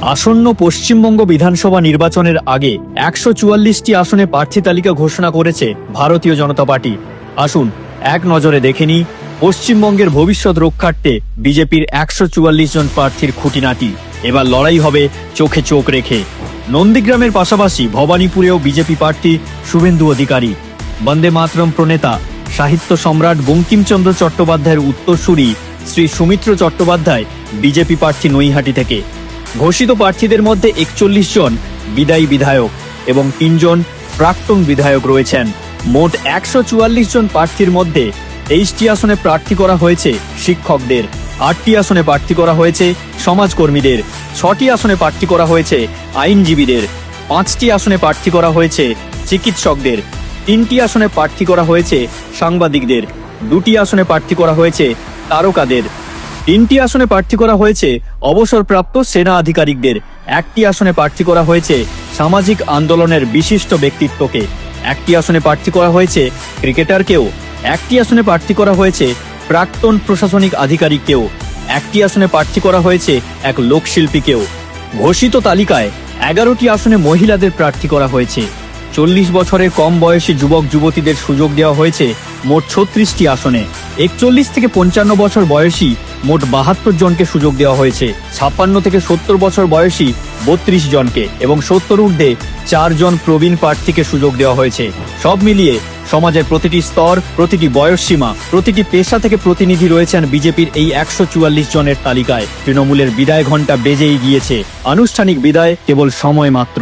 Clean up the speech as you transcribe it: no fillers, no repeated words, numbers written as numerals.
আসন্ন পশ্চিমবঙ্গ বিধানসভা নির্বাচনের আগে ১৪৪টি আসনে প্রার্থী তালিকা ঘোষণা করেছে ভারতীয় জনতা পার্টি। আসুন এক নজরে দেখে নিই পশ্চিমবঙ্গের ভবিষ্যৎ রক্ষার্থে বিজেপির ১৪৪ জন প্রার্থীর খুঁটিনাটি। এবার লড়াই হবে চোখে চোখ রেখে। নন্দীগ্রামের পাশাপাশি ভবানীপুরেও বিজেপি প্রার্থী শুভেন্দু অধিকারী, বন্দে মাতরম প্রণেতা সাহিত্য সম্রাট বঙ্কিমচন্দ্র চট্টোপাধ্যায়ের উত্তরসূরি শ্রী সুমিত্র চট্টোপাধ্যায় বিজেপি প্রার্থী নৈহাটি থেকে। ঘোষিত প্রার্থীদের মধ্যে ৪১ জন বিদায়ী বিধায়ক এবং ৩ জন প্রাক্তন বিধায়ক রয়েছেন। মোট ১৪৪ জন প্রার্থীর মধ্যে ২৩টি আসনে প্রার্থী করা হয়েছে শিক্ষকদের, ৮টি আসনে প্রার্থী করা হয়েছে সমাজকর্মীদের, ৬টি আসনে প্রার্থী করা হয়েছে আইনজীবীদের, ৫টি আসনে প্রার্থী করা হয়েছে চিকিৎসকদের, ৩টি আসনে প্রার্থী করা হয়েছে সাংবাদিকদের, ২টি আসনে প্রার্থী করা হয়েছে তারকাদের, ৩টি আসনে প্রার্থী করা হয়েছে অবসরপ্রাপ্ত সেনা আধিকারিকদের, ১টি আসনে প্রার্থী করা হয়েছে সামাজিক আন্দোলনের বিশিষ্ট ব্যক্তিত্বকে, ১টি আসনে প্রার্থী করা হয়েছে ক্রিকেটারকেও, ১টি আসনে প্রার্থী করা হয়েছে প্রাক্তন প্রশাসনিক আধিকারিককেও, ১টি আসনে প্রার্থী করা হয়েছে এক লোকশিল্পীকেও। ঘোষিত তালিকায় ১১টি আসনে মহিলাদের প্রার্থী করা হয়েছে। ৪০ বছরের কম বয়সী যুবক যুবতীদের সুযোগ দেওয়া হয়েছে মোট ৩৬টি আসনে। ৪১ থেকে ৫৫ বছর বয়সী মোট ৭২ জনকে সুযোগ দেওয়া হয়েছে। ৫৬ থেকে ৭০ বছর বয়সী ৩২ জনকে এবং ৭০ ঊর্ধ্বে ৪ জন প্রবীণ প্রার্থীকে সুযোগ দেওয়া হয়েছে। সব মিলিয়ে সমাজের প্রতিটি স্তর, প্রতিটি বয়স সীমা, প্রতিটি পেশা থেকে প্রতিনিধি রয়েছেন বিজেপির এই ১৪৪ জনের তালিকায়। তৃণমূলের বিদায় ঘণ্টা বেজেই গিয়েছে, আনুষ্ঠানিক বিদায় কেবল সময় মাত্র।